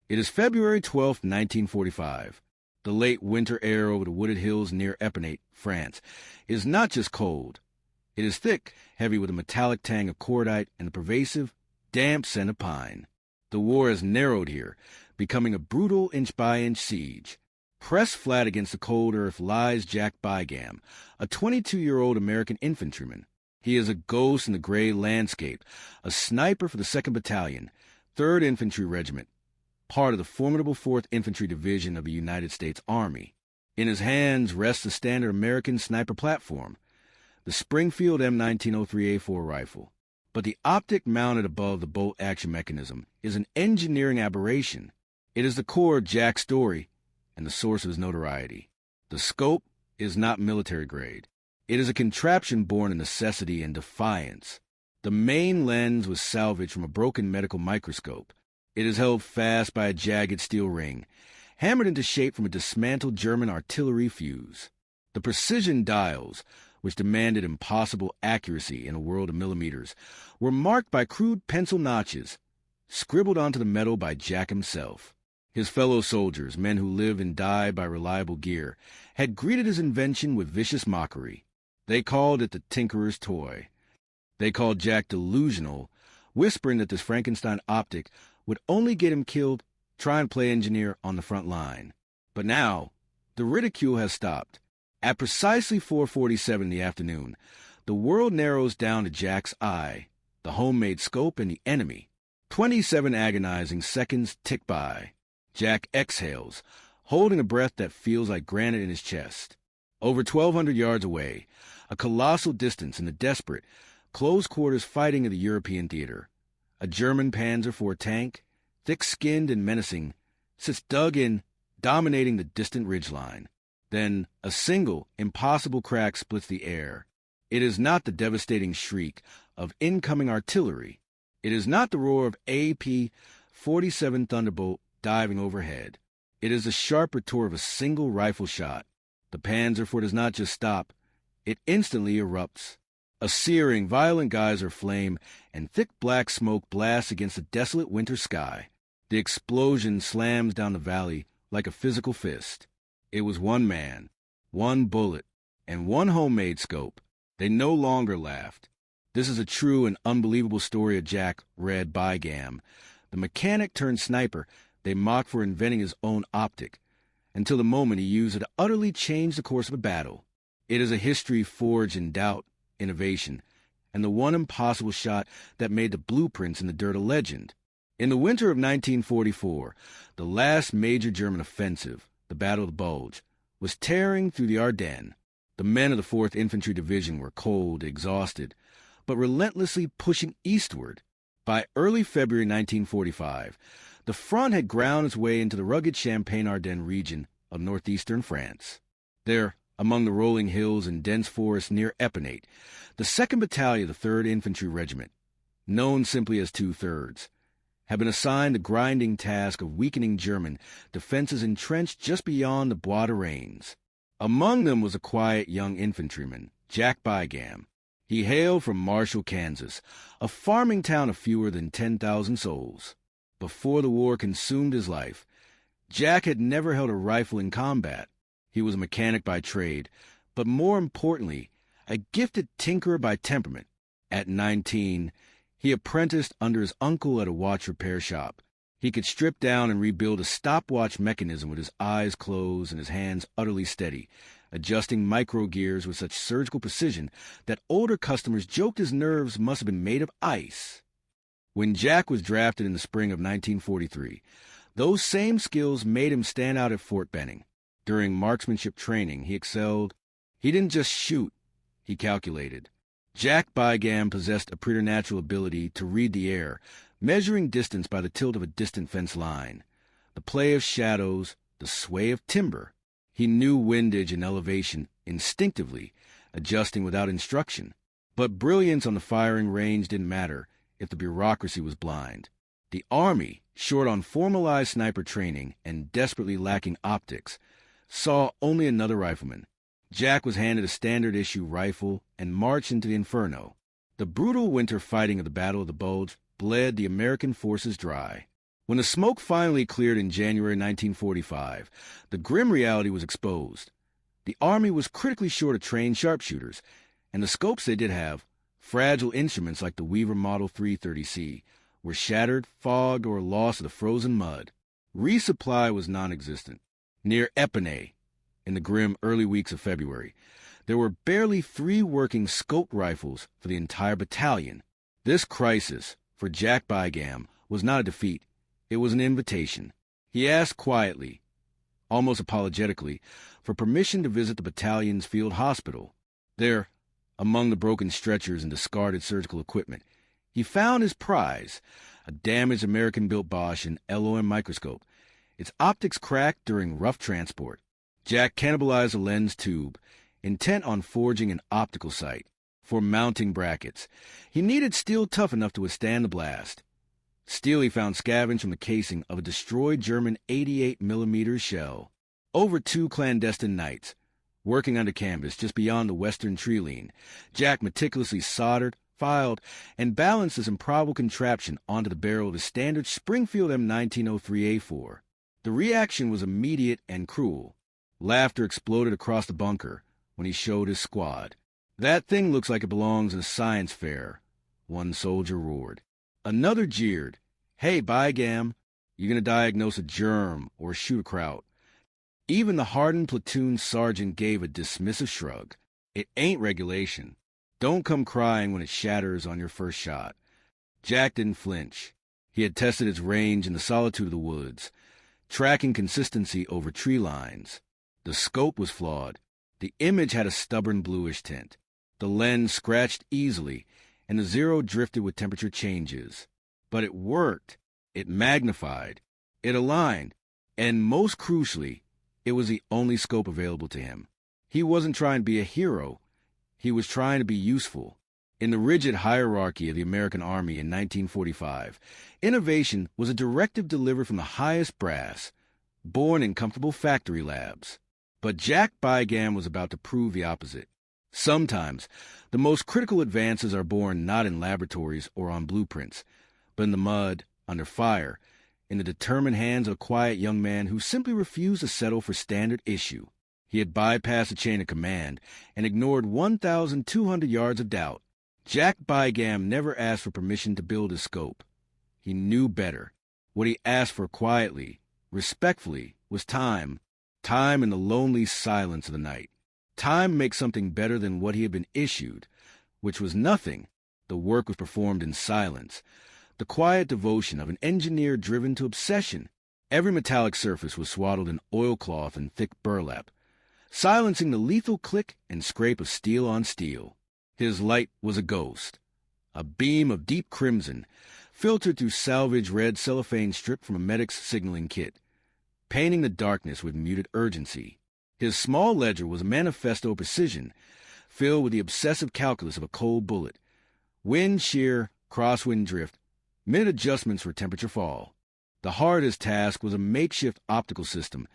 It is February 12th, 1945. The late winter air over the wooded hills near Epinay, France, is not just cold. It is thick, heavy with a metallic tang of cordite and the pervasive, damp scent of pine. The war has narrowed here, becoming a brutal inch-by-inch siege. Pressed flat against the cold earth lies Jack Bygam, a 22-year-old American infantryman. He is a ghost in the gray landscape, a sniper for the 2nd Battalion, 3rd Infantry Regiment, part of the formidable 4th Infantry Division of the United States Army. In his hands rests the standard American sniper platform, the Springfield M1903A4 rifle. But the optic mounted above the bolt-action mechanism is an engineering aberration. It is the core of Jack's story and the source of his notoriety. The scope is not military grade. It is a contraption born of necessity and defiance. The main lens was salvaged from a broken medical microscope. It is held fast by a jagged steel ring, hammered into shape from a dismantled German artillery fuse. The precision dials, which demanded impossible accuracy in a world of millimeters, were marked by crude pencil notches, scribbled onto the metal by Jack himself. His fellow soldiers, men who live and die by reliable gear, had greeted his invention with vicious mockery. They called it the tinkerer's toy. They called Jack delusional, whispering that this Frankenstein optic would only get him killed trying to play engineer on the front line. But now, the ridicule has stopped. At precisely 4:47 in the afternoon, the world narrows down to Jack's eye, the homemade scope, and the enemy. 27 agonizing seconds tick by. Jack exhales, holding a breath that feels like granite in his chest. Over 1,200 yards away, a colossal distance in the desperate, close-quarters fighting of the European theater, a German Panzer IV tank, thick-skinned and menacing, sits dug in, dominating the distant ridgeline. Then a single, impossible crack splits the air. It is not the devastating shriek of incoming artillery. It is not the roar of AP-47 Thunderbolt diving overhead. It is the sharp retort of a single rifle shot. The Panzer IV does not just stop. It instantly erupts. A searing, violent geyser of flame and thick black smoke blasts against the desolate winter sky. The explosion slams down the valley like a physical fist. It was one man, one bullet, and one homemade scope. They no longer laughed. This is a true and unbelievable story of Jack Red Bygam, the mechanic turned sniper they mocked for inventing his own optic, until the moment he used it to utterly change the course of a battle. It is a history forged in doubt, innovation, and the one impossible shot that made the blueprints in the dirt a legend. In the winter of 1944, the last major German offensive, the Battle of the Bulge, was tearing through the Ardennes. The men of the 4th Infantry Division were cold, exhausted, but relentlessly pushing eastward. By early February 1945, the front had ground its way into the rugged Champagne-Ardenne region of northeastern France. There, among the rolling hills and dense forests near Epinay, the 2nd Battalion of the 3rd Infantry Regiment, known simply as 2/3, had been assigned the grinding task of weakening German defenses entrenched just beyond the Bois de Rains. Among them was a quiet young infantryman, Jack Bygam. He hailed from Marshall, Kansas, a farming town of fewer than 10,000 souls. Before the war consumed his life, Jack had never held a rifle in combat. He was a mechanic by trade, but more importantly, a gifted tinkerer by temperament. At 19, he apprenticed under his uncle at a watch repair shop. He could strip down and rebuild a stopwatch mechanism with his eyes closed and his hands utterly steady, adjusting micro gears with such surgical precision that older customers joked his nerves must have been made of ice. When Jack was drafted in the spring of 1943, those same skills made him stand out at Fort Benning. During marksmanship training, he excelled. He didn't just shoot, he calculated. Jack Bygam possessed a preternatural ability to read the air, measuring distance by the tilt of a distant fence line, the play of shadows, the sway of timber. He knew windage and elevation instinctively, adjusting without instruction. But brilliance on the firing range didn't matter if the bureaucracy was blind. The Army, short on formalized sniper training and desperately lacking optics, saw only another rifleman. Jack was handed a standard-issue rifle and marched into the inferno. The brutal winter fighting of the Battle of the Bulge bled the American forces dry. When the smoke finally cleared in January 1945, the grim reality was exposed. The Army was critically short of trained sharpshooters, and the scopes they did have, fragile instruments like the Weaver Model 330C, were shattered, fogged, or lost to the frozen mud. Resupply was non-existent. Near Epinay, in the grim early weeks of February, there were barely 3 working scoped rifles for the entire battalion. This crisis, for Jack Bygam, was not a defeat. It was an invitation. He asked quietly, almost apologetically, for permission to visit the battalion's field hospital. There, among the broken stretchers and discarded surgical equipment, he found his prize, a damaged American-built Bosch and LOM microscope, its optics cracked during rough transport. Jack cannibalized a lens tube, intent on forging an optical sight. For mounting brackets, he needed steel tough enough to withstand the blast. Steel he found scavenged from the casing of a destroyed German 88mm shell. Over 2 clandestine nights, working under canvas just beyond the western tree line, Jack meticulously soldered, filed, and balanced this improbable contraption onto the barrel of his standard Springfield M1903A4. The reaction was immediate and cruel. Laughter exploded across the bunker when he showed his squad. "That thing looks like it belongs in a science fair," one soldier roared. Another jeered, "Hey, Bygam, you gonna diagnose a germ or shoot a kraut?" Even the hardened platoon sergeant gave a dismissive shrug. "It ain't regulation. Don't come crying when it shatters on your first shot." Jack didn't flinch. He had tested its range in the solitude of the woods, tracking consistency over tree lines. The scope was flawed. The image had a stubborn bluish tint. The lens scratched easily, and the zero drifted with temperature changes. But it worked. It magnified. It aligned. And most crucially, it was the only scope available to him. He wasn't trying to be a hero. He was trying to be useful. In the rigid hierarchy of the American Army in 1945, innovation was a directive delivered from the highest brass, born in comfortable factory labs. But Jack Bygam was about to prove the opposite. Sometimes, the most critical advances are born not in laboratories or on blueprints, but in the mud, under fire, in the determined hands of a quiet young man who simply refused to settle for standard issue. He had bypassed the chain of command and ignored 1,200 yards of doubt. Jack Bygam never asked for permission to build his scope. He knew better. What he asked for quietly, respectfully, was time. Time in the lonely silence of the night. Time to make something better than what he had been issued, which was nothing. The work was performed in silence. The quiet devotion of an engineer driven to obsession. Every metallic surface was swaddled in oilcloth and thick burlap, silencing the lethal click and scrape of steel on steel. His light was a ghost, a beam of deep crimson, filtered through salvage red cellophane stripped from a medic's signaling kit, painting the darkness with muted urgency. His small ledger was a manifesto of precision, filled with the obsessive calculus of a cold bullet. Wind shear, crosswind drift, minute adjustments for temperature fall. The heart of his task was a makeshift optical system,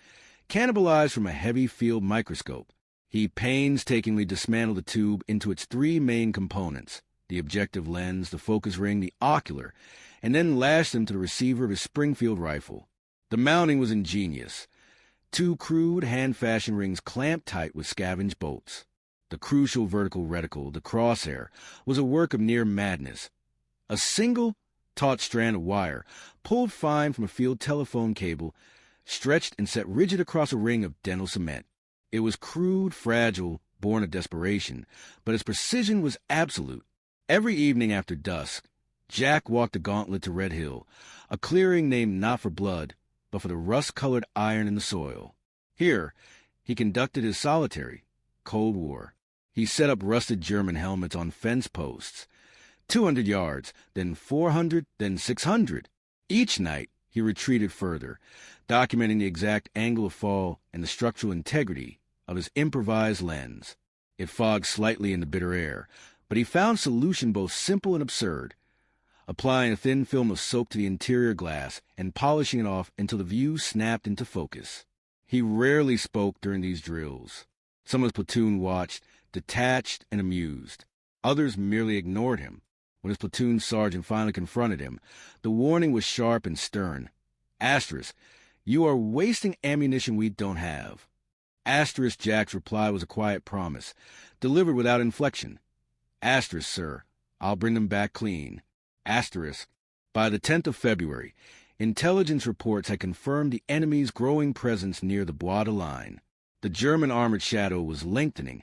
cannibalized from a heavy field microscope. He painstakingly dismantled the tube into its 3 main components, the objective lens, the focus ring, the ocular, and then lashed them to the receiver of his Springfield rifle. The mounting was ingenious. 2 crude, hand-fashioned rings clamped tight with scavenged bolts. The crucial vertical reticle, the crosshair, was a work of near madness. A single, taut strand of wire, pulled fine from a field telephone cable, stretched and set rigid across a ring of dental cement. It was crude, fragile, born of desperation, but its precision was absolute. Every evening after dusk, Jack walked the gauntlet to Red Hill, a clearing named not for blood, but for the rust-colored iron in the soil. Here, he conducted his solitary Cold War. He set up rusted German helmets on fence posts, 200 yards, then 400, then 600. Each night, he retreated further, documenting the exact angle of fall and the structural integrity of his improvised lens. It fogged slightly in the bitter air, but he found solution both simple and absurd, applying a thin film of soap to the interior glass and polishing it off until the view snapped into focus. He rarely spoke during these drills. Some of his platoon watched, detached and amused. Others merely ignored him. When his platoon sergeant finally confronted him, the warning was sharp and stern. Asterisk, you are wasting ammunition we don't have. Asterisk, Jack's reply was a quiet promise, delivered without inflection. Asterisk, sir, I'll bring them back clean. Asterisk, by the 10th of February, intelligence reports had confirmed the enemy's growing presence near the Bois de line. The German armored shadow was lengthening,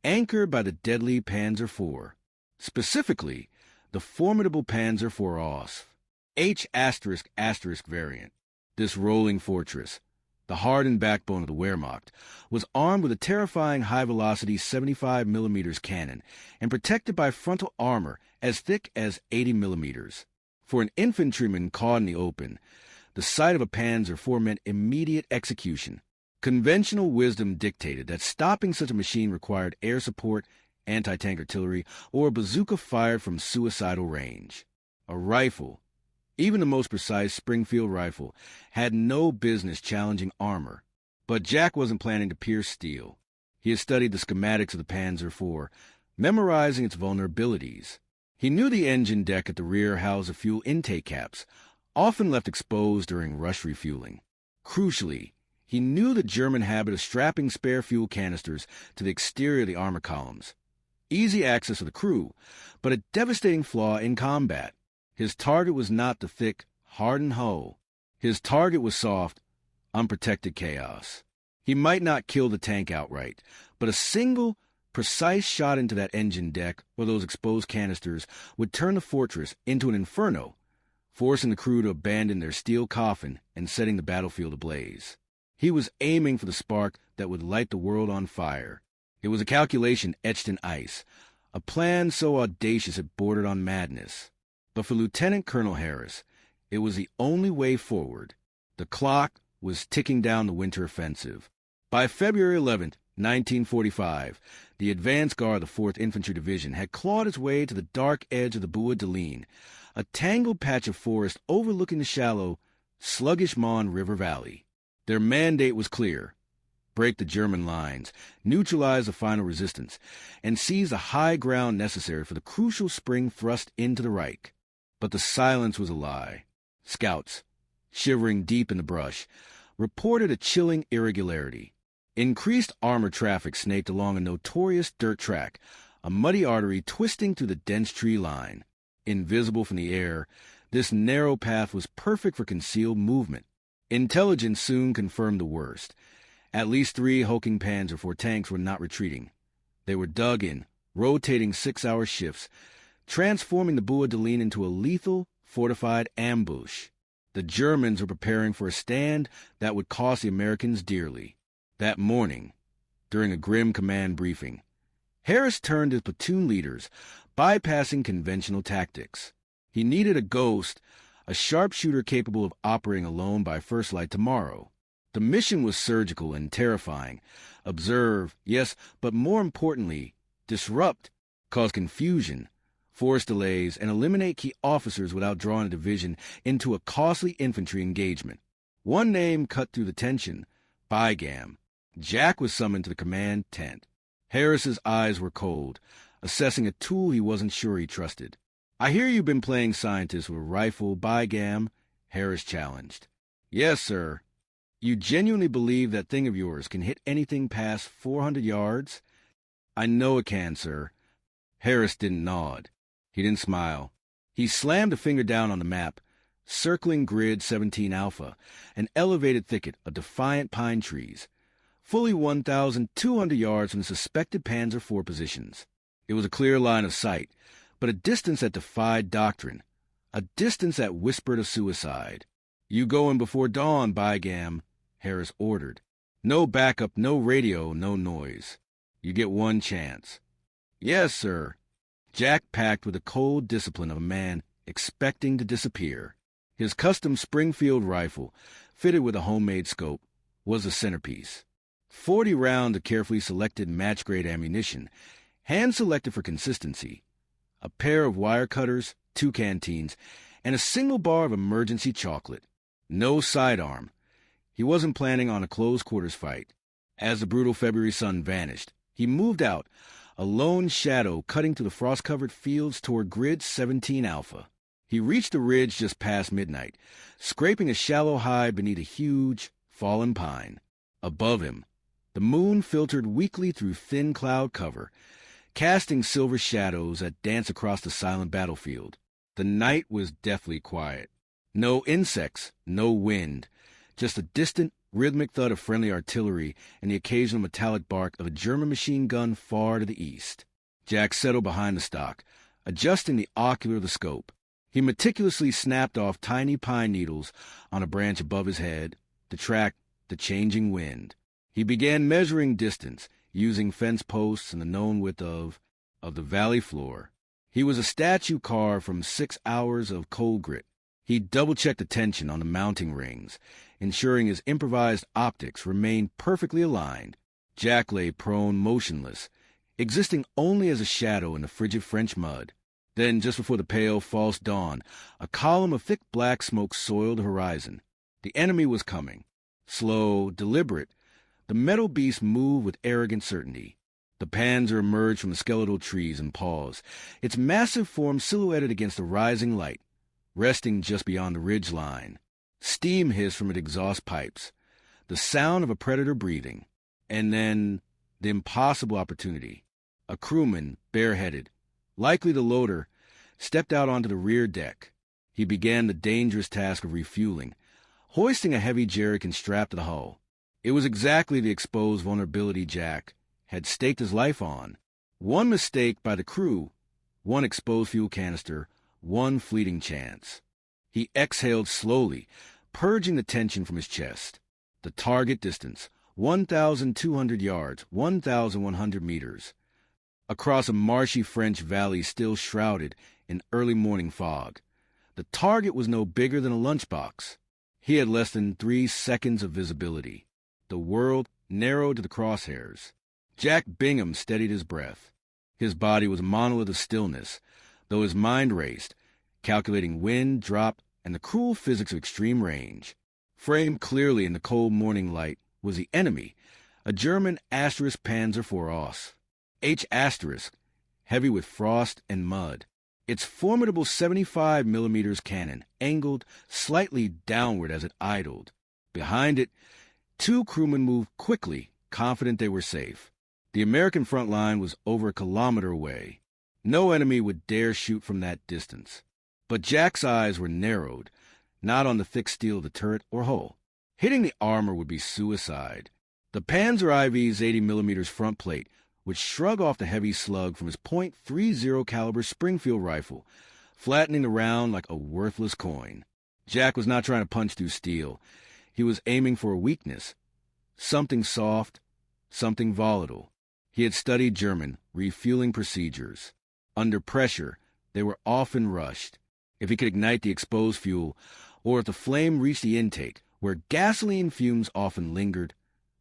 anchored by the deadly Panzer IV. Specifically, the formidable Panzer IV Ausf, H*** variant. This rolling fortress, the hardened backbone of the Wehrmacht, was armed with a terrifying high-velocity 75mm cannon and protected by frontal armor as thick as 80mm. For an infantryman caught in the open, the sight of a Panzer IV meant immediate execution. Conventional wisdom dictated that stopping such a machine required air support, anti-tank artillery, or a bazooka fired from suicidal range. A rifle, even the most precise Springfield rifle, had no business challenging armor. But Jack wasn't planning to pierce steel. He had studied the schematics of the Panzer IV, memorizing its vulnerabilities. He knew the engine deck at the rear housed a fuel intake caps, often left exposed during rush refueling. Crucially, he knew the German habit of strapping spare fuel canisters to the exterior of the armor columns. Easy access for the crew, but a devastating flaw in combat. His target was not the thick, hardened hull. His target was soft, unprotected chaos. He might not kill the tank outright, but a single, precise shot into that engine deck or those exposed canisters would turn the fortress into an inferno, forcing the crew to abandon their steel coffin and setting the battlefield ablaze. He was aiming for the spark that would light the world on fire. It was a calculation etched in ice, a plan so audacious it bordered on madness. But for Lieutenant Colonel Harris, it was the only way forward. The clock was ticking down the winter offensive. By February 11th, 1945, the advance guard of the 4th Infantry Division had clawed its way to the dark edge of the Bois de Ligne, a tangled patch of forest overlooking the shallow, sluggish Mon River Valley. Their mandate was clear: break the German lines, neutralize the final resistance, and seize the high ground necessary for the crucial spring thrust into the Reich. But the silence was a lie. Scouts, shivering deep in the brush, reported a chilling irregularity. Increased armor traffic snaked along a notorious dirt track, a muddy artery twisting through the dense tree line. Invisible from the air, this narrow path was perfect for concealed movement. Intelligence soon confirmed the worst. At least 3 hulking Panzer IV tanks were not retreating. They were dug in, rotating 6-hour shifts, transforming the Bois de Ligne into a lethal, fortified ambush. The Germans were preparing for a stand that would cost the Americans dearly. That morning, during a grim command briefing, Harris turned to his platoon leaders, bypassing conventional tactics. He needed a ghost, a sharpshooter capable of operating alone by first light tomorrow. The mission was surgical and terrifying. Observe, yes, but more importantly, disrupt, cause confusion, force delays, and eliminate key officers without drawing a division into a costly infantry engagement. One name cut through the tension: Bygam. Jack was summoned to the command tent. Harris's eyes were cold, assessing a tool he wasn't sure he trusted. "I hear you've been playing scientist with a rifle, Bygam," Harris challenged. "Yes, sir." "You genuinely believe that thing of yours can hit anything past 400 yards? "I know it can, sir." Harris didn't nod. He didn't smile. He slammed a finger down on the map, circling grid 17 Alpha, an elevated thicket of defiant pine trees, fully 1,200 yards from the suspected Panzer IV positions. It was a clear line of sight, but a distance that defied doctrine, a distance that whispered of suicide. "You go in before dawn, Bygam," Harris ordered. "No backup, no radio, no noise. You get one chance." "Yes, sir." Jack packed with the cold discipline of a man expecting to disappear. His custom Springfield rifle, fitted with a homemade scope, was the centerpiece. 40 rounds of carefully selected match-grade ammunition, hand-selected for consistency, a pair of wire cutters, 2 canteens, and a single bar of emergency chocolate. No sidearm. He wasn't planning on a close-quarters fight. As the brutal February sun vanished, he moved out, a lone shadow cutting through the frost-covered fields toward grid 17 Alpha. He reached the ridge just past midnight, scraping a shallow hide beneath a huge, fallen pine. Above him, the moon filtered weakly through thin cloud cover, casting silver shadows that danced across the silent battlefield. The night was deathly quiet. No insects, no wind, just a distant, rhythmic thud of friendly artillery and the occasional metallic bark of a German machine gun far to the east. Jack settled behind the stock, adjusting the ocular of the scope. He meticulously snapped off tiny pine needles on a branch above his head to track the changing wind. He began measuring distance, using fence posts and the known width of the valley floor. He was a statue carved from 6 hours of cold grit. He double-checked the tension on the mounting rings, ensuring his improvised optics remained perfectly aligned. Jack lay prone motionless, existing only as a shadow in the frigid French mud. Then, just before the pale, false dawn, a column of thick black smoke soiled the horizon. The enemy was coming. Slow, deliberate, the metal beast moved with arrogant certainty. The Panzer emerged from the skeletal trees and paused, its massive form silhouetted against the rising light, resting just beyond the ridge line. Steam hissed from its exhaust pipes, the sound of a predator breathing. And then, the impossible opportunity. A crewman, bareheaded, likely the loader, stepped out onto the rear deck. He began the dangerous task of refueling, hoisting a heavy jerrycan strapped to the hull. It was exactly the exposed vulnerability Jack had staked his life on. One mistake by the crew, one exposed fuel canister, one fleeting chance. He exhaled slowly, purging the tension from his chest. The target distance, 1,200 yards, 1,100 meters. Across a marshy French valley still shrouded in early morning fog. The target was no bigger than a lunchbox. He had less than 3 seconds of visibility. The world narrowed to the crosshairs. Jack Bingham steadied his breath. His body was a monolith of stillness, though his mind raced, calculating wind, drop, and the cruel physics of extreme range. Framed clearly in the cold morning light was the enemy, a German Asterisk Panzer IV H asterisk, heavy with frost and mud. Its formidable 75 millimeters cannon angled slightly downward as it idled. Behind it, 2 crewmen moved quickly, confident they were safe. The American front line was over a kilometer away. No enemy would dare shoot from that distance. But Jack's eyes were narrowed, not on the thick steel of the turret or hull. Hitting the armor would be suicide. The Panzer IV's 80 millimeters front plate would shrug off the heavy slug from his .30 caliber Springfield rifle, flattening the round like a worthless coin. Jack was not trying to punch through steel. He was aiming for a weakness, something soft, something volatile. He had studied German refueling procedures. Under pressure, they were often rushed. If he could ignite the exposed fuel, or if the flame reached the intake, where gasoline fumes often lingered,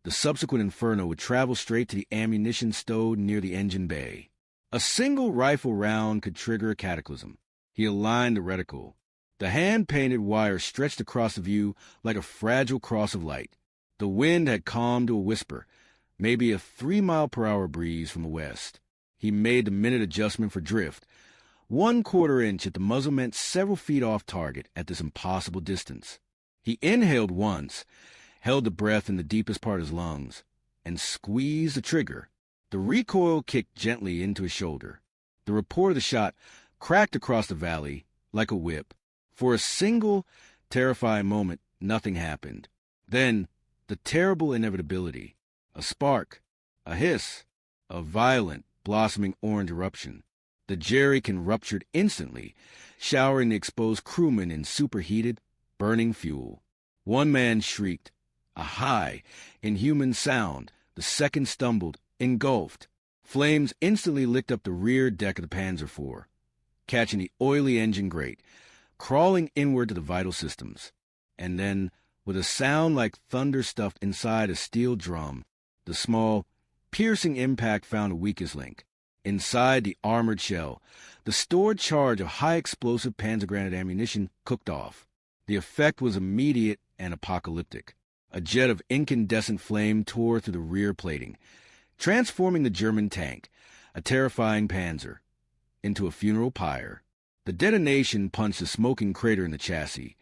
the subsequent inferno would travel straight to the ammunition stowed near the engine bay. A single rifle round could trigger a cataclysm. He aligned the reticle. The hand-painted wire stretched across the view like a fragile cross of light. The wind had calmed to a whisper, maybe a 3-mile-per-hour breeze from the west. He made the minute adjustment for drift. 1/4 inch at the muzzle meant several feet off target at this impossible distance. He inhaled once, held the breath in the deepest part of his lungs, and squeezed the trigger. The recoil kicked gently into his shoulder. The report of the shot cracked across the valley like a whip. For a single, terrifying moment, nothing happened. Then, the terrible inevitability. A spark, a hiss, a violent, blossoming orange eruption. The jerrycan ruptured instantly, showering the exposed crewmen in superheated, burning fuel. One man shrieked, a high, inhuman sound. The second stumbled, engulfed. Flames instantly licked up the rear deck of the Panzer IV, catching the oily engine grate, crawling inward to the vital systems. And then, with a sound like thunder stuffed inside a steel drum, the small, piercing impact found a weakest link. Inside the armored shell, the stored charge of high-explosive Panzer granite ammunition cooked off. The effect was immediate and apocalyptic. A jet of incandescent flame tore through the rear plating, transforming the German tank, a terrifying Panzer, into a funeral pyre. The detonation punched a smoking crater in the chassis,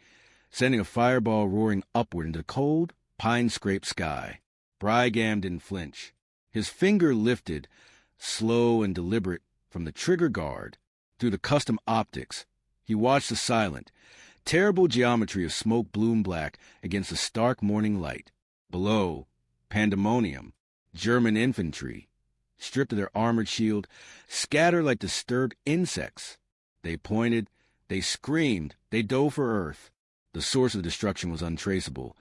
sending a fireball roaring upward into the cold, pine-scraped sky. Brygam didn't flinch. His finger lifted, slow and deliberate, from the trigger guard through the custom optics. He watched the silent, terrible geometry of smoke bloom black against the stark morning light. Below, pandemonium. German infantry, stripped of their armored shield, scattered like disturbed insects. They pointed, they screamed, they dove for earth. The source of the destruction was untraceable.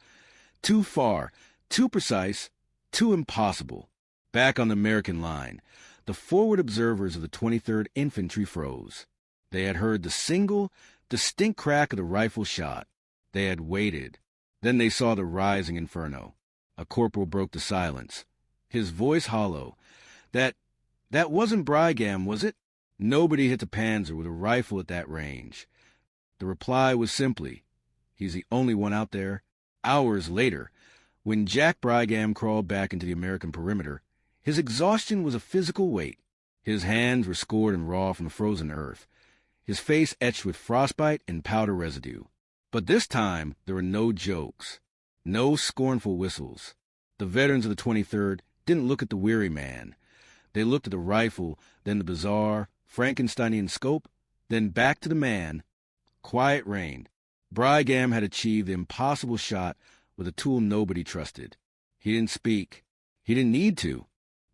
Too far, too precise, too impossible. Back on the American line, the forward observers of the 23rd Infantry froze. They had heard the single, distinct crack of the rifle shot. They had waited. Then they saw the rising inferno. A corporal broke the silence, his voice hollow. That wasn't Brygam, was it? Nobody hit the Panzer with a rifle at that range. The reply was simply, he's the only one out there. Hours later, when Jack Brygam crawled back into the American perimeter, his exhaustion was a physical weight. His hands were scored and raw from the frozen earth, his face etched with frostbite and powder residue. But this time, there were no jokes, no scornful whistles. The veterans of the 23rd didn't look at the weary man. They looked at the rifle, then the bizarre, Frankensteinian scope, then back to the man. Quiet reigned. Brygam had achieved the impossible shot with a tool nobody trusted. He didn't speak. He didn't need to.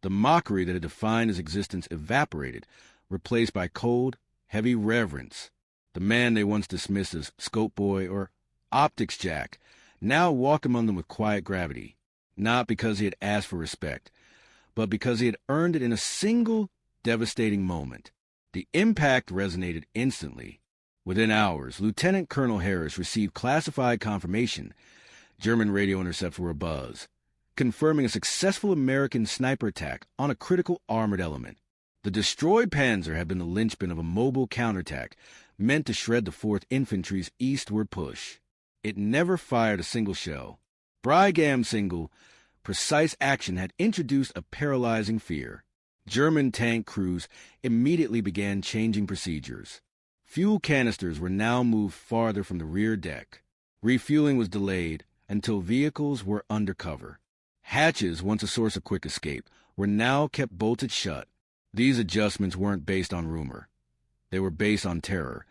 The mockery that had defined his existence evaporated, replaced by cold, heavy reverence. The man they once dismissed as Scope Boy or Optics Jack now walked among them with quiet gravity, not because he had asked for respect, but because he had earned it in a single, devastating moment. The impact resonated instantly. Within hours, Lieutenant Colonel Harris received classified confirmation. German radio intercepts were abuzz, confirming a successful American sniper attack on a critical armored element. The destroyed Panzer had been the linchpin of a mobile counterattack meant to shred the 4th Infantry's eastward push. It never fired a single shell. Brygam's single, precise action had introduced a paralyzing fear. German tank crews immediately began changing procedures. Fuel canisters were now moved farther from the rear deck. Refueling was delayed until vehicles were under cover. Hatches, once a source of quick escape, were now kept bolted shut. These adjustments weren't based on rumor. They were based on terror.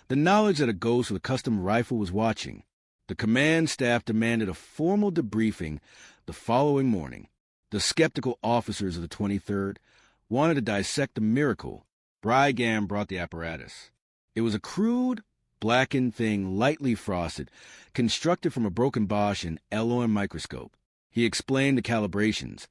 The knowledge that a ghost with a custom rifle was watching. The command staff demanded a formal debriefing the following morning. The skeptical officers of the 23rd wanted to dissect the miracle. Brygam brought the apparatus. It was a crude, blackened thing lightly frosted, constructed from a broken Bosch and Elohim microscope. He explained the calibrations,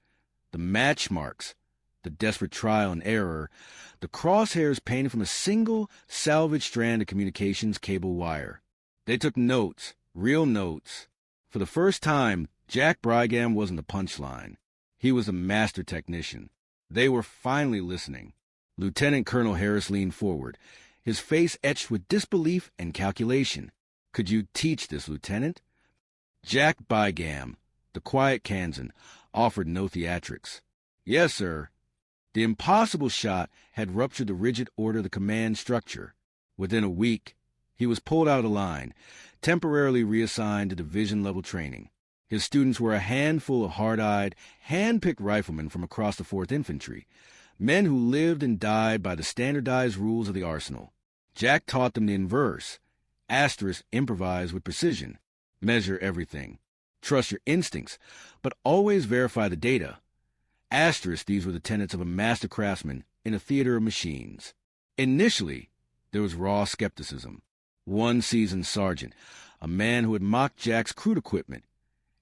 the match marks, the desperate trial and error, the crosshairs painted from a single salvaged strand of communications cable wire. They took notes, real notes. For the first time, Jack Brygam wasn't the punchline. He was a master technician. They were finally listening. Lieutenant Colonel Harris leaned forward, his face etched with disbelief and calculation. Could you teach this, Lieutenant? Jack Brygam, the quiet Kansan, offered no theatrics. Yes, sir. The impossible shot had ruptured the rigid order of the command structure. Within a week, he was pulled out of the line, temporarily reassigned to division-level training. His students were a handful of hard-eyed, hand-picked riflemen from across the 4th Infantry, men who lived and died by the standardized rules of the arsenal. Jack taught them the inverse. Asterisk, improvise with precision. Measure everything. Trust your instincts, but always verify the data. Asterisk, these were the tenets of a master craftsman in a theater of machines. Initially, there was raw skepticism. One seasoned sergeant, a man who had mocked Jack's crude equipment,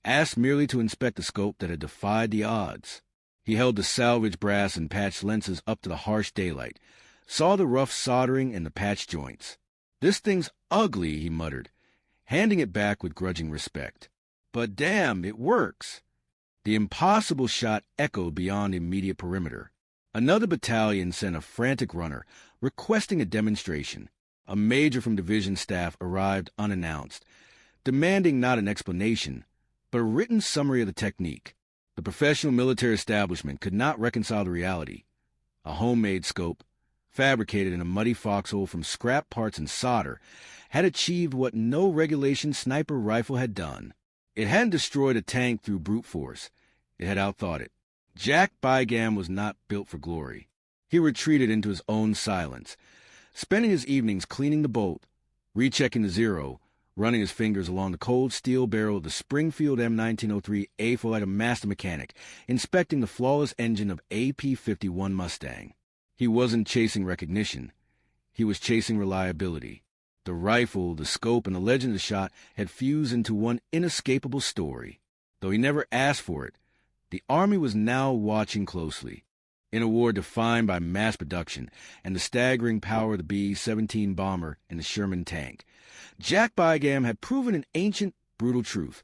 asked merely to inspect the scope that had defied the odds. He held the salvaged brass and patched lenses up to the harsh daylight, saw the rough soldering and the patch joints. "This thing's ugly," he muttered, handing it back with grudging respect. "But damn, it works." The impossible shot echoed beyond the immediate perimeter. Another battalion sent a frantic runner, requesting a demonstration. A major from division staff arrived unannounced, demanding not an explanation, but a written summary of the technique. The professional military establishment could not reconcile the reality. A homemade scope, fabricated in a muddy foxhole from scrap parts and solder, had achieved what no regulation sniper rifle had done. It hadn't destroyed a tank through brute force. It had outthought it. Jack Bygam was not built for glory. He retreated into his own silence, spending his evenings cleaning the bolt, rechecking the zero, running his fingers along the cold steel barrel of the Springfield M1903 A4 like a master mechanic, inspecting the flawless engine of AP-51 Mustang. He wasn't chasing recognition. He was chasing reliability. The rifle, the scope, and the legend of the shot had fused into one inescapable story. Though he never asked for it, the Army was now watching closely. In a war defined by mass production and the staggering power of the B-17 bomber and the Sherman tank, Jack Bygam had proven an ancient, brutal truth.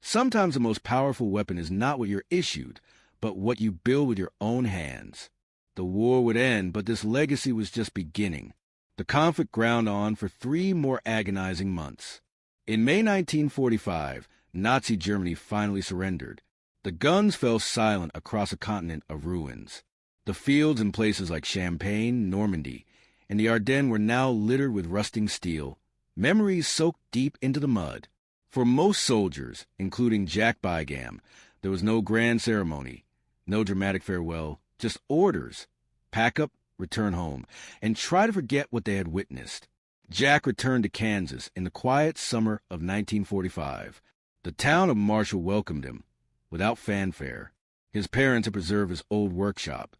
Sometimes the most powerful weapon is not what you're issued, but what you build with your own hands. The war would end, but this legacy was just beginning. The conflict ground on for 3 more agonizing months. In May 1945, Nazi Germany finally surrendered. The guns fell silent across a continent of ruins. The fields in places like Champagne, Normandy, and the Ardennes were now littered with rusting steel, memories soaked deep into the mud. For most soldiers, including Jack Bygam, there was no grand ceremony, no dramatic farewell, just orders. Pack up, return home, and try to forget what they had witnessed. Jack returned to Kansas in the quiet summer of 1945. The town of Marshall welcomed him, without fanfare. His parents had preserved his old workshop.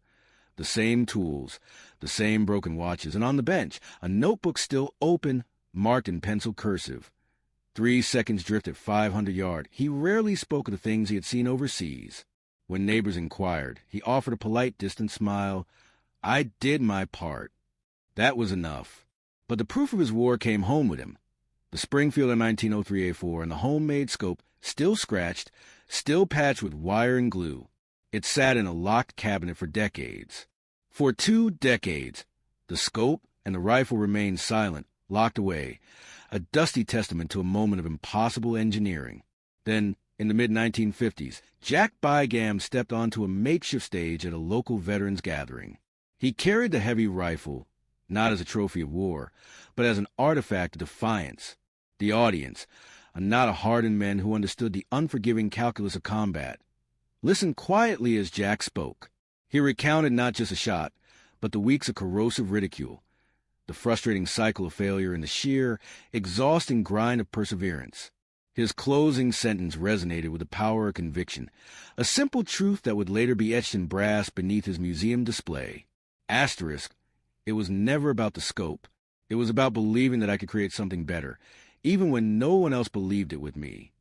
The same tools, the same broken watches, and on the bench, a notebook still open, marked in pencil cursive. 3 seconds drift at 500 yards. He rarely spoke of the things he had seen overseas. When neighbors inquired, he offered a polite, distant smile. I did my part. That was enough. But the proof of his war came home with him. The Springfield M1903A4 and the homemade scope, still scratched, still patched with wire and glue. It sat in a locked cabinet for decades. For 2 decades, the scope and the rifle remained silent, locked away, a dusty testament to a moment of impossible engineering. Then, in the mid-1950s, Jack Bygam stepped onto a makeshift stage at a local veterans gathering. He carried the heavy rifle, not as a trophy of war, but as an artifact of defiance. The audience, a knot of hardened men who understood the unforgiving calculus of combat, listened quietly as Jack spoke. He recounted not just a shot, but the weeks of corrosive ridicule, the frustrating cycle of failure, and the sheer, exhausting grind of perseverance. His closing sentence resonated with the power of conviction, a simple truth that would later be etched in brass beneath his museum display. Asterisk, it was never about the scope. It was about believing that I could create something better, even when no one else believed it with me.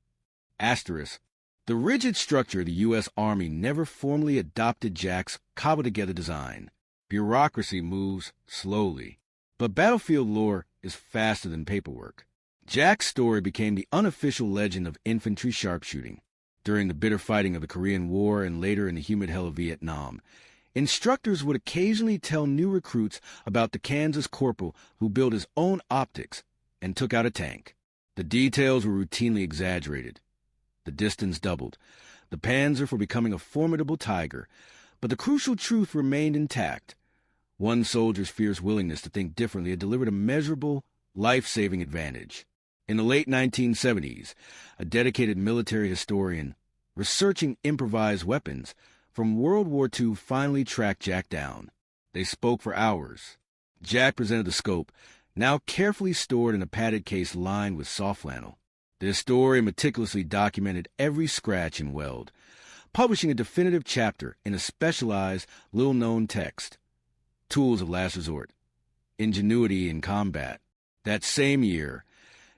Asterisk, the rigid structure of the U.S. Army never formally adopted Jack's cobbled-together design. Bureaucracy moves slowly, but battlefield lore is faster than paperwork. Jack's story became the unofficial legend of infantry sharpshooting. During the bitter fighting of the Korean War and later in the humid hell of Vietnam, instructors would occasionally tell new recruits about the Kansas corporal who built his own optics and took out a tank. The details were routinely exaggerated. The distance doubled, the Panzer for becoming a formidable tiger, but the crucial truth remained intact. One soldier's fierce willingness to think differently had delivered a measurable, life-saving advantage. In the late 1970s, a dedicated military historian, researching improvised weapons from World War II, finally tracked Jack down. They spoke for hours. Jack presented the scope, now carefully stored in a padded case lined with soft flannel. The historian meticulously documented every scratch and weld, publishing a definitive chapter in a specialized, little-known text, Tools of Last Resort, Ingenuity in Combat. That same year,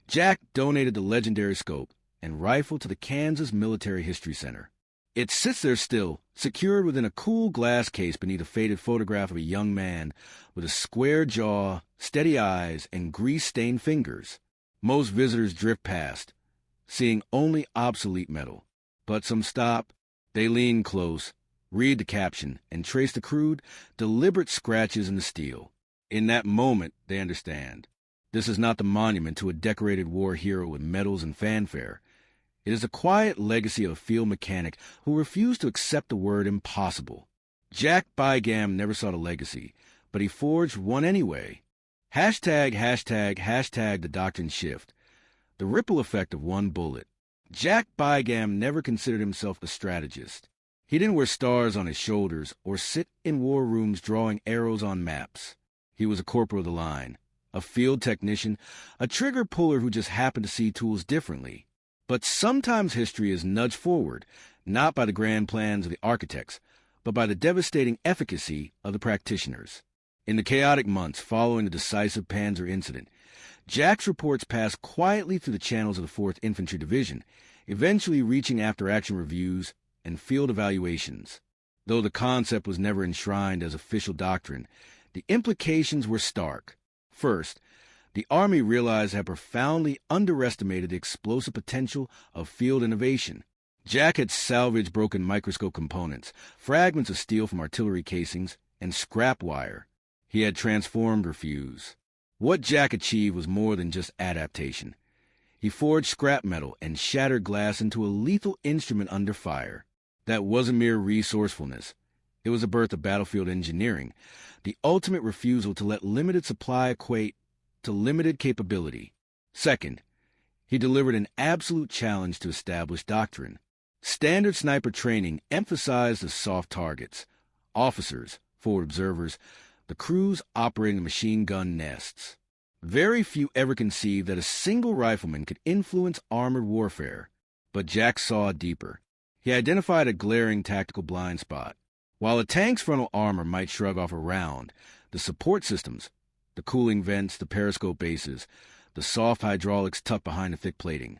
Jack donated the legendary scope and rifle to the Kansas Military History Center. It sits there still, secured within a cool glass case beneath a faded photograph of a young man with a square jaw, steady eyes, and grease-stained fingers. Most visitors drift past, seeing only obsolete metal. But some stop. They lean close, read the caption, and trace the crude, deliberate scratches in the steel. In that moment, they understand. This is not the monument to a decorated war hero with medals and fanfare. It is a quiet legacy of a field mechanic who refused to accept the word impossible. Jack Bygam never saw the legacy, but but he forged one anyway. Hashtag the doctrine shift. The ripple effect of one bullet. Jack Bygam never considered himself a strategist. He didn't wear stars on his shoulders or sit in war rooms drawing arrows on maps. He was a corporal of the line, a field technician, a trigger puller who just happened to see tools differently. But sometimes history is nudged forward, not by the grand plans of the architects, but by the devastating efficacy of the practitioners. In the chaotic months following the decisive Panzer incident, Jack's reports passed quietly through the channels of the 4th Infantry Division, eventually reaching after-action reviews and field evaluations. Though the concept was never enshrined as official doctrine, the implications were stark. First, the Army realized it had profoundly underestimated the explosive potential of field innovation. Jack had salvaged broken microscope components, fragments of steel from artillery casings, and scrap wire. He had transformed refuse. What Jack achieved was more than just adaptation. He forged scrap metal and shattered glass into a lethal instrument under fire. That wasn't mere resourcefulness. It was the birth of battlefield engineering, the ultimate refusal to let limited supply equate to limited capability. Second, he delivered an absolute challenge to established doctrine. Standard sniper training emphasized the soft targets, officers, forward observers, the crews operating the machine gun nests. Very few ever conceived that a single rifleman could influence armored warfare, but Jack saw deeper. He identified a glaring tactical blind spot. While a tank's frontal armor might shrug off a round, the support systems, the cooling vents, the periscope bases, the soft hydraulics tucked behind the thick plating,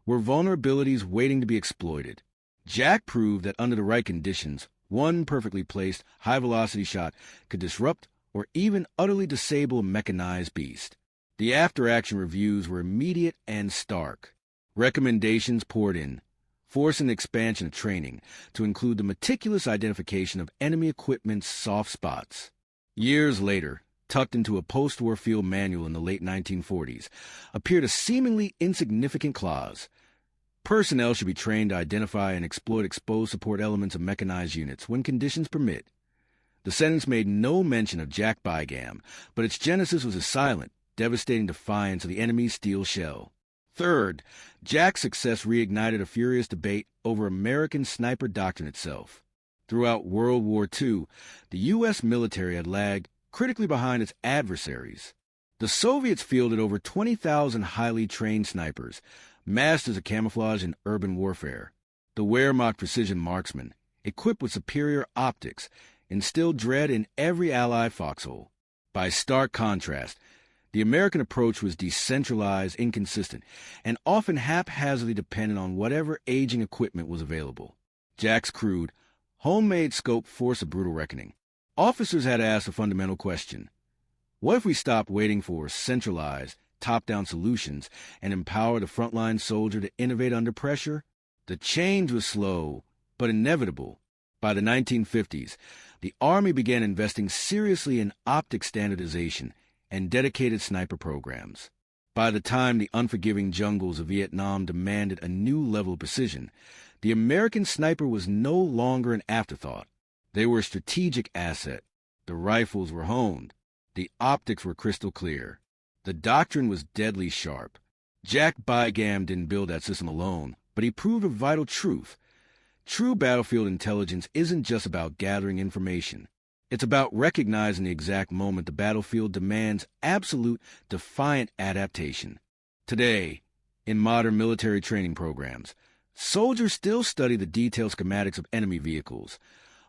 were vulnerabilities waiting to be exploited. Jack proved that under the right conditions, one perfectly placed, high-velocity shot could disrupt or even utterly disable a mechanized beast. The after-action reviews were immediate and stark. Recommendations poured in, forcing the expansion of training to include the meticulous identification of enemy equipment's soft spots. Years later, tucked into a post-war field manual in the late 1940s, appeared a seemingly insignificant clause. Personnel should be trained to identify and exploit exposed support elements of mechanized units when conditions permit. The sentence made no mention of Jack Bygam, but its genesis was a silent, devastating defiance of the enemy's steel shell. Third, Jack's success reignited a furious debate over American sniper doctrine itself. Throughout World War II, the U.S. military had lagged critically behind its adversaries. The Soviets fielded over 20,000 highly trained snipers, masters of camouflage and urban warfare. The Wehrmacht precision marksmen, equipped with superior optics, instilled dread in every Allied foxhole. By stark contrast, the American approach was decentralized, inconsistent, and often haphazardly dependent on whatever aging equipment was available. Jack's crude, homemade scope forced a brutal reckoning. Officers had to ask a fundamental question. What if we stopped waiting for centralized, top-down solutions and empower the frontline soldier to innovate under pressure? The change was slow, but inevitable. By the 1950s, the Army began investing seriously in optic standardization and dedicated sniper programs. By the time the unforgiving jungles of Vietnam demanded a new level of precision, the American sniper was no longer an afterthought. They were a strategic asset. The rifles were honed. The optics were crystal clear. The doctrine was deadly sharp. Jack Bygam didn't build that system alone, but he proved a vital truth. True battlefield intelligence isn't just about gathering information. It's about recognizing the exact moment the battlefield demands absolute, defiant adaptation. Today, in modern military training programs, soldiers still study the detailed schematics of enemy vehicles,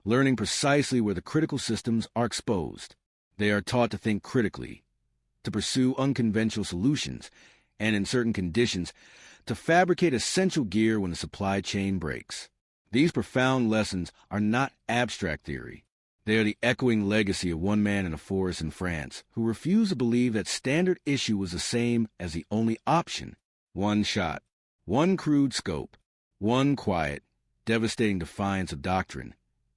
learning precisely where the critical systems are exposed. They are taught to think critically, to pursue unconventional solutions, and in certain conditions, to fabricate essential gear when the supply chain breaks. These profound lessons are not abstract theory. They are the echoing legacy of one man in a forest in France who refused to believe that standard issue was the same as the only option. One shot, one crude scope, one quiet, devastating defiance of doctrine,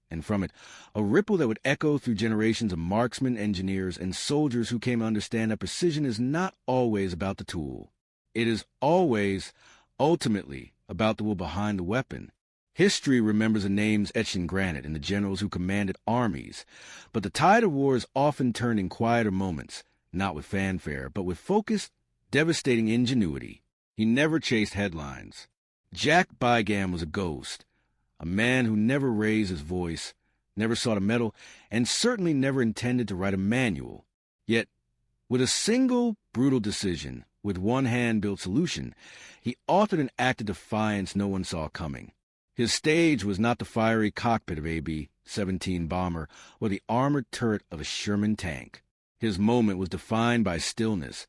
and from it, a ripple that would echo through generations of marksmen, engineers, and soldiers who came to understand that precision is not always about the tool. It is always, ultimately, about the will behind the weapon. History remembers the names etched in granite and the generals who commanded armies, but the tide of war is often turned in quieter moments, not with fanfare, but with focused, devastating ingenuity. He never chased headlines. Jack Bygam was a ghost, a man who never raised his voice, never sought a medal, and certainly never intended to write a manual. Yet, with a single brutal decision, with one hand-built solution, he authored an act of defiance no one saw coming. His stage was not the fiery cockpit of AB-17 bomber or the armored turret of a Sherman tank. His moment was defined by stillness,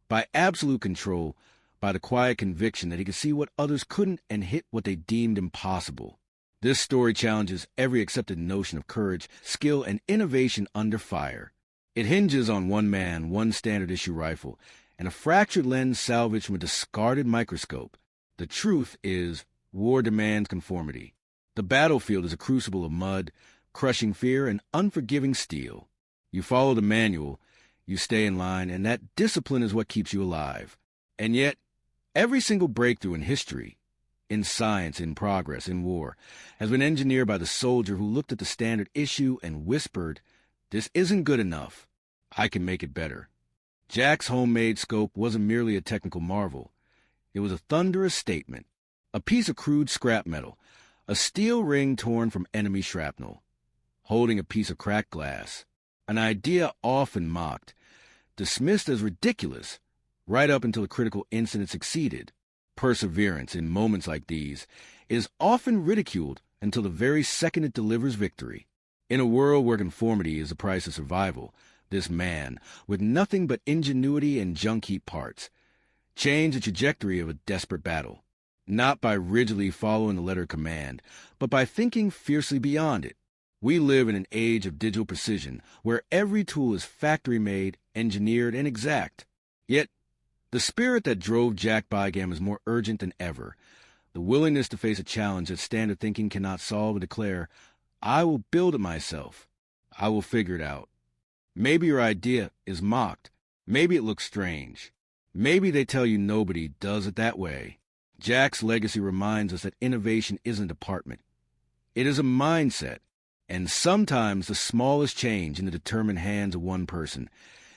by absolute control, by the quiet conviction that he could see what others couldn't and hit what they deemed impossible. This story challenges every accepted notion of courage, skill, and innovation under fire. It hinges on one man, one standard-issue rifle, and a fractured lens salvaged from a discarded microscope. The truth is, war demands conformity. The battlefield is a crucible of mud, crushing fear, and unforgiving steel. You follow the manual, you stay in line, and that discipline is what keeps you alive. And yet, every single breakthrough in history, in science, in progress, in war, has been engineered by the soldier who looked at the standard issue and whispered, "This isn't good enough. I can make it better." Jack's homemade scope wasn't merely a technical marvel. It was a thunderous statement. A piece of crude scrap metal, a steel ring torn from enemy shrapnel, holding a piece of cracked glass, an idea often mocked, dismissed as ridiculous, right up until a critical incident succeeded. Perseverance in moments like these is often ridiculed until the very second it delivers victory. In a world where conformity is the price of survival, this man, with nothing but ingenuity and junk heap parts, changed the trajectory of a desperate battle. Not by rigidly following the letter of command, but by thinking fiercely beyond it. We live in an age of digital precision, where every tool is factory-made, engineered, and exact. Yet, the spirit that drove Jack Bygam is more urgent than ever. The willingness to face a challenge that standard thinking cannot solve and declare, "I will build it myself. I will figure it out." Maybe your idea is mocked. Maybe it looks strange. Maybe they tell you nobody does it that way. Jack's legacy reminds us that innovation isn't a department. It is a mindset, and sometimes the smallest change in the determined hands of one person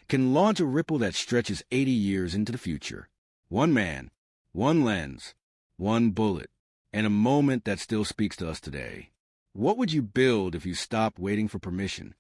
can launch a ripple that stretches 80 years into the future. One man, one lens, one bullet, and a moment that still speaks to us today. What would you build if you stopped waiting for permission?